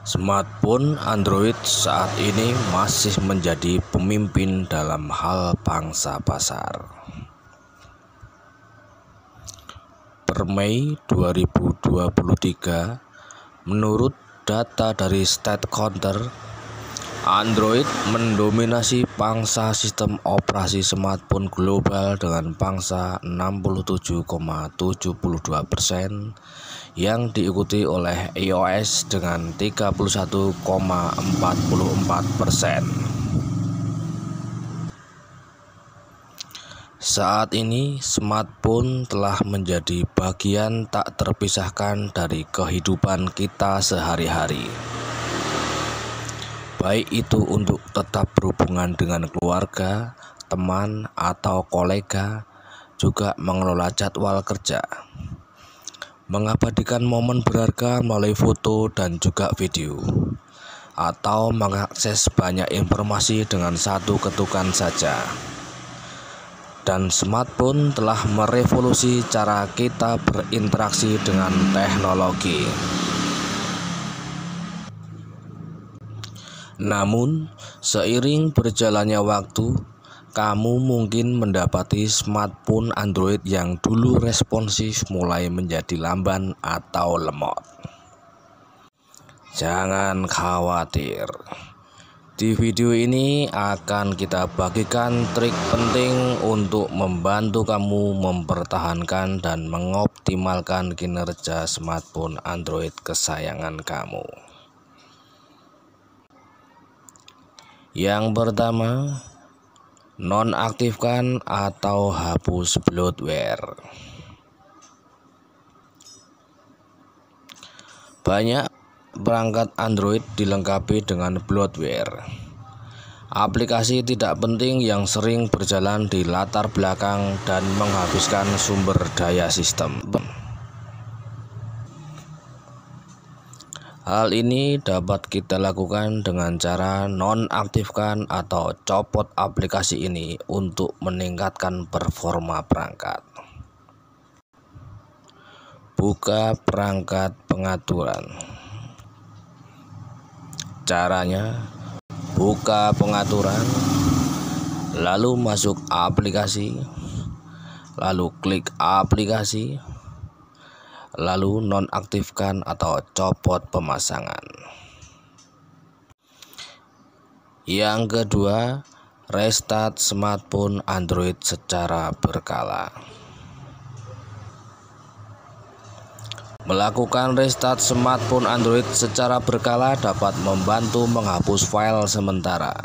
Smartphone Android saat ini masih menjadi pemimpin dalam hal pangsa pasar. Per Mei 2023, menurut data dari StatCounter, Android mendominasi pangsa sistem operasi smartphone global dengan pangsa 67,72%, yang diikuti oleh iOS dengan 31,44%. Saat ini, smartphone telah menjadi bagian tak terpisahkan dari kehidupan kita sehari-hari. Baik itu untuk tetap berhubungan dengan keluarga, teman, atau kolega, juga mengelola jadwal kerja, mengabadikan momen berharga melalui foto dan juga video, atau mengakses banyak informasi dengan satu ketukan saja. Dan smartphone telah merevolusi cara kita berinteraksi dengan teknologi. Namun, seiring berjalannya waktu, kamu mungkin mendapati smartphone Android yang dulu responsif mulai menjadi lamban atau lemot. Jangan khawatir. Di video ini akan kita bagikan trik penting untuk membantu kamu mempertahankan dan mengoptimalkan kinerja smartphone Android kesayangan kamu. Yang pertama, nonaktifkan atau hapus bloatware. Banyak perangkat Android dilengkapi dengan bloatware, aplikasi tidak penting yang sering berjalan di latar belakang dan menghabiskan sumber daya sistem. Hal ini dapat kita lakukan dengan cara nonaktifkan atau copot aplikasi ini untuk meningkatkan performa perangkat. Buka perangkat pengaturan. Caranya, buka pengaturan, lalu masuk aplikasi, lalu klik aplikasi, lalu nonaktifkan atau copot pemasangan. Yang kedua, restart smartphone Android secara berkala. Melakukan restart smartphone Android secara berkala dapat membantu menghapus file sementara,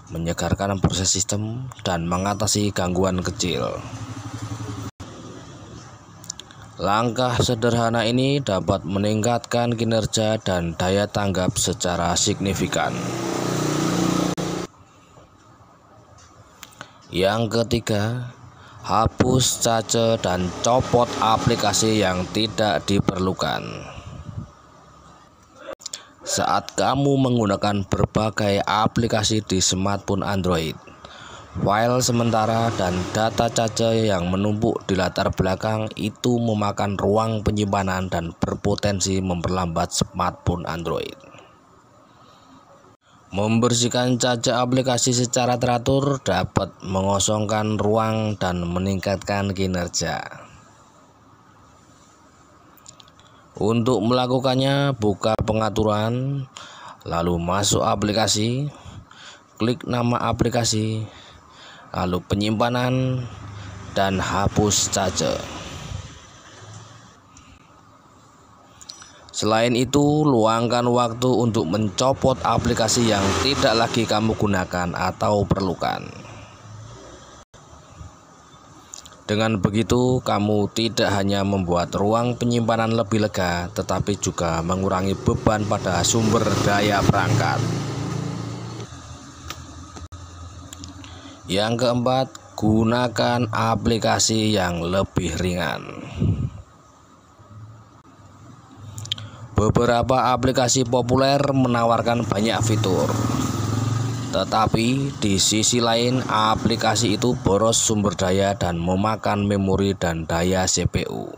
menyegarkan proses sistem, dan mengatasi gangguan kecil. Langkah sederhana ini dapat meningkatkan kinerja dan daya tanggap secara signifikan. Yang ketiga, hapus, cache, dan copot aplikasi yang tidak diperlukan. Saat kamu menggunakan berbagai aplikasi di smartphone Android, file sementara dan data cache yang menumpuk di latar belakang itu memakan ruang penyimpanan dan berpotensi memperlambat smartphone Android. Membersihkan cache aplikasi secara teratur dapat mengosongkan ruang dan meningkatkan kinerja. Untuk melakukannya, buka pengaturan, lalu masuk aplikasi, klik nama aplikasi, lalu penyimpanan, dan hapus cache. Selain itu, luangkan waktu untuk mencopot aplikasi yang tidak lagi kamu gunakan atau perlukan. Dengan begitu, kamu tidak hanya membuat ruang penyimpanan lebih lega, tetapi juga mengurangi beban pada sumber daya perangkat. Yang keempat, gunakan aplikasi yang lebih ringan. Beberapa aplikasi populer menawarkan banyak fitur, tetapi di sisi lain aplikasi itu boros sumber daya dan memakan memori dan daya CPU.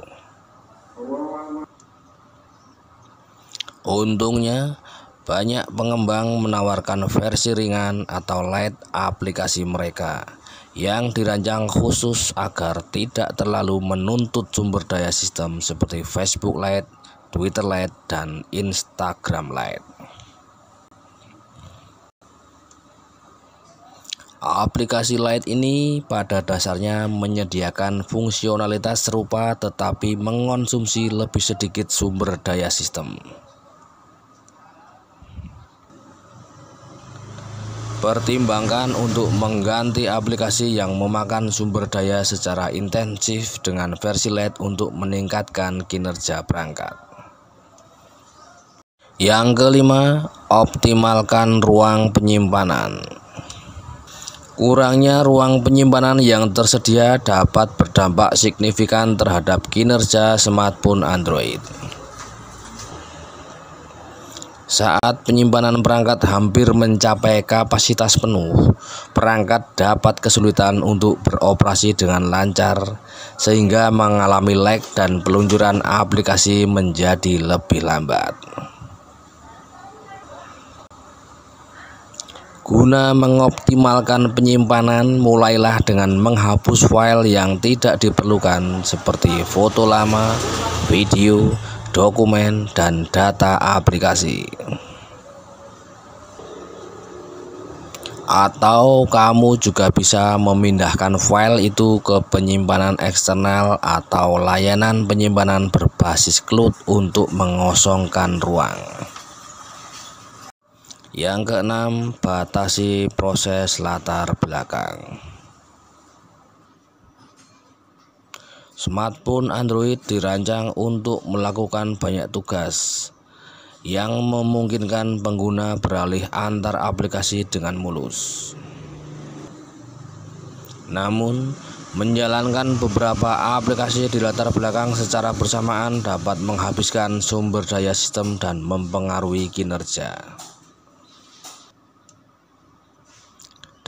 Untungnya, banyak pengembang menawarkan versi ringan atau light aplikasi mereka yang dirancang khusus agar tidak terlalu menuntut sumber daya sistem seperti Facebook Lite, Twitter Lite, dan Instagram Lite. Aplikasi Lite ini pada dasarnya menyediakan fungsionalitas serupa tetapi mengonsumsi lebih sedikit sumber daya sistem. Pertimbangkan untuk mengganti aplikasi yang memakan sumber daya secara intensif dengan versi Lite untuk meningkatkan kinerja perangkat. Yang kelima, optimalkan ruang penyimpanan. Kurangnya ruang penyimpanan yang tersedia dapat berdampak signifikan terhadap kinerja smartphone Android. Saat penyimpanan perangkat hampir mencapai kapasitas penuh, perangkat dapat kesulitan untuk beroperasi dengan lancar sehingga mengalami lag dan peluncuran aplikasi menjadi lebih lambat. Guna mengoptimalkan penyimpanan, mulailah dengan menghapus file yang tidak diperlukan seperti foto lama, video, dokumen, dan data aplikasi. Atau kamu juga bisa memindahkan file itu ke penyimpanan eksternal atau layanan penyimpanan berbasis cloud untuk mengosongkan ruang. Yang keenam, batasi proses latar belakang. Smartphone Android dirancang untuk melakukan banyak tugas yang memungkinkan pengguna beralih antar aplikasi dengan mulus. Namun, menjalankan beberapa aplikasi di latar belakang secara bersamaan dapat menghabiskan sumber daya sistem dan mempengaruhi kinerja.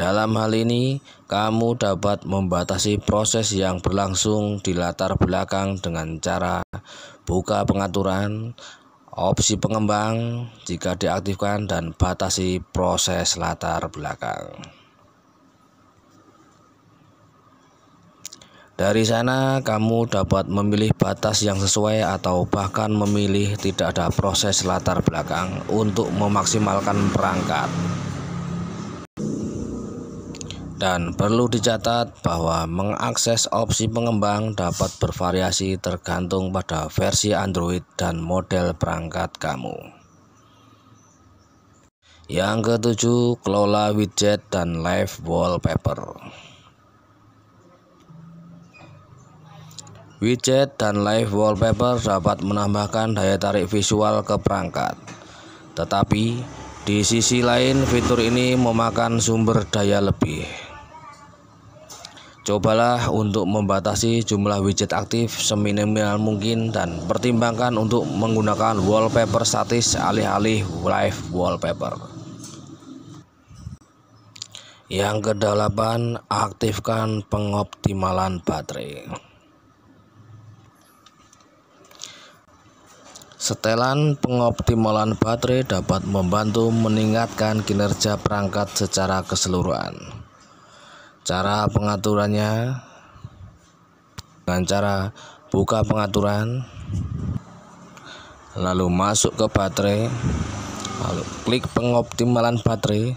Dalam hal ini, kamu dapat membatasi proses yang berlangsung di latar belakang dengan cara buka pengaturan, opsi pengembang jika diaktifkan, dan batasi proses latar belakang. Dari sana, kamu dapat memilih batas yang sesuai atau bahkan memilih tidak ada proses latar belakang untuk memaksimalkan perangkat. Dan perlu dicatat bahwa mengakses opsi pengembang dapat bervariasi tergantung pada versi Android dan model perangkat kamu. Yang ketujuh, kelola widget dan live wallpaper. Widget dan live wallpaper dapat menambahkan daya tarik visual ke perangkat. Tetapi, di sisi lain fitur ini memakan sumber daya lebih. Cobalah untuk membatasi jumlah widget aktif seminimal mungkin dan pertimbangkan untuk menggunakan wallpaper statis alih-alih live wallpaper. Yang kedelapan, aktifkan pengoptimalan baterai. Setelan pengoptimalan baterai dapat membantu meningkatkan kinerja perangkat secara keseluruhan. Cara pengaturannya dengan cara buka pengaturan, lalu masuk ke baterai, lalu klik pengoptimalan baterai,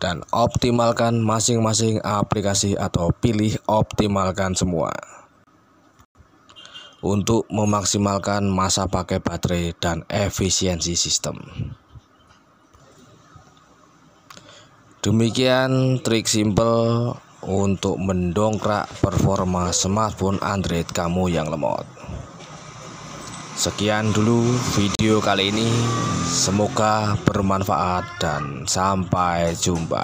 dan optimalkan masing-masing aplikasi atau pilih optimalkan semua untuk memaksimalkan masa pakai baterai dan efisiensi sistem. Demikian trik simple untuk mendongkrak performa smartphone Android kamu yang lemot. Sekian dulu video kali ini, semoga bermanfaat dan sampai jumpa.